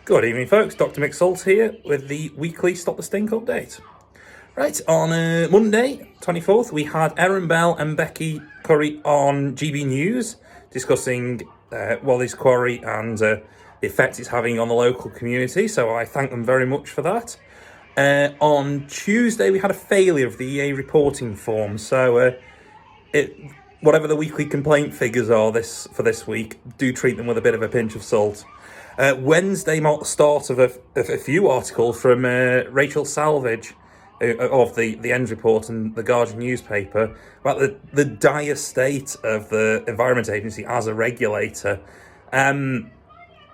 Good evening, folks. Dr. Mick Salt here with the weekly Stop the Stink update. Right, on Monday, 24th, we had Erin Bell and Becky Curry on GB News discussing Wally's Quarry and the effect it's having on the local community, so I thank them very much for that. On Tuesday, we had a failure of the EA reporting form, so whatever the weekly complaint figures are for this week, do treat them with a bit of a pinch of salt. Wednesday marked the start of a few articles from Rachel Salvage of the End Report and the Guardian newspaper about the dire state of the Environment Agency as a regulator. And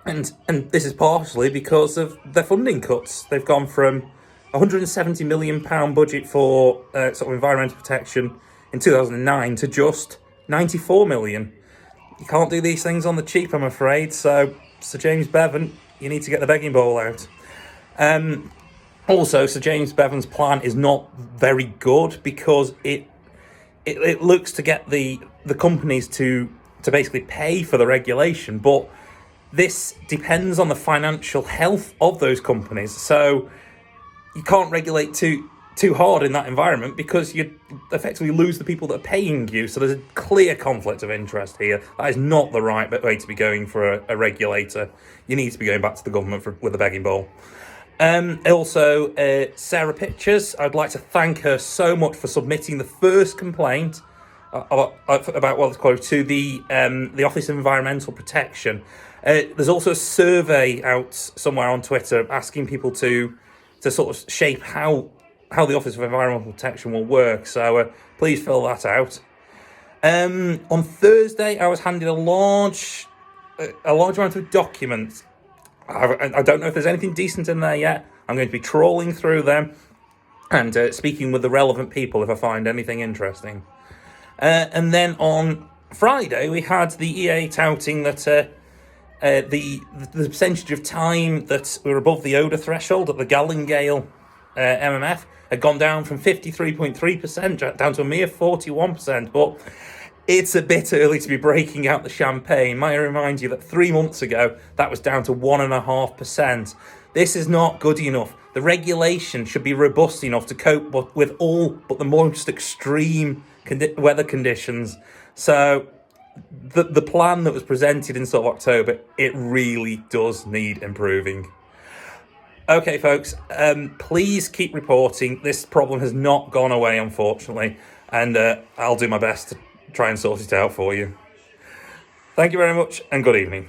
this is partially because of their funding cuts. They've gone from £170 million budget for sort of environmental protection in 2009 to just 94 million. You can't do these things on the cheap, I'm afraid. So Sir James Bevan, you need to get the begging bowl out. Also, Sir James Bevan's plan is not very good because it looks to get the companies to basically pay for the regulation, but this depends on the financial health of those companies. So you can't regulate too hard in that environment because you effectively lose the people that are paying you. So there's a clear conflict of interest here. That is not the right way to be going for a regulator. You need to be going back to the government with a begging bowl. Also, Sarah Pitchers, I'd like to thank her so much for submitting the first complaint about Wally's Quarry to the Office of Environmental Protection. There's also a survey out somewhere on Twitter asking people to sort of shape how the Office of Environmental Protection will work, so please fill that out. On Thursday, I was handed a large amount of documents. I don't know if there's anything decent in there yet. I'm going to be trawling through them and speaking with the relevant people if I find anything interesting. And then on Friday, we had the EA touting that the percentage of time that we're above the odour threshold at the Gallingale MMF had gone down from 53.3% down to a mere 41%, but it's a bit early to be breaking out the champagne. Might I remind you that 3 months ago, that was down to 1.5%. This is not good enough. The regulation should be robust enough to cope with all but the most extreme weather conditions. So the plan that was presented in sort of October, it really does need improving. Okay, folks, please keep reporting. This problem has not gone away, unfortunately, and I'll do my best to try and sort it out for you. Thank you very much, and good evening.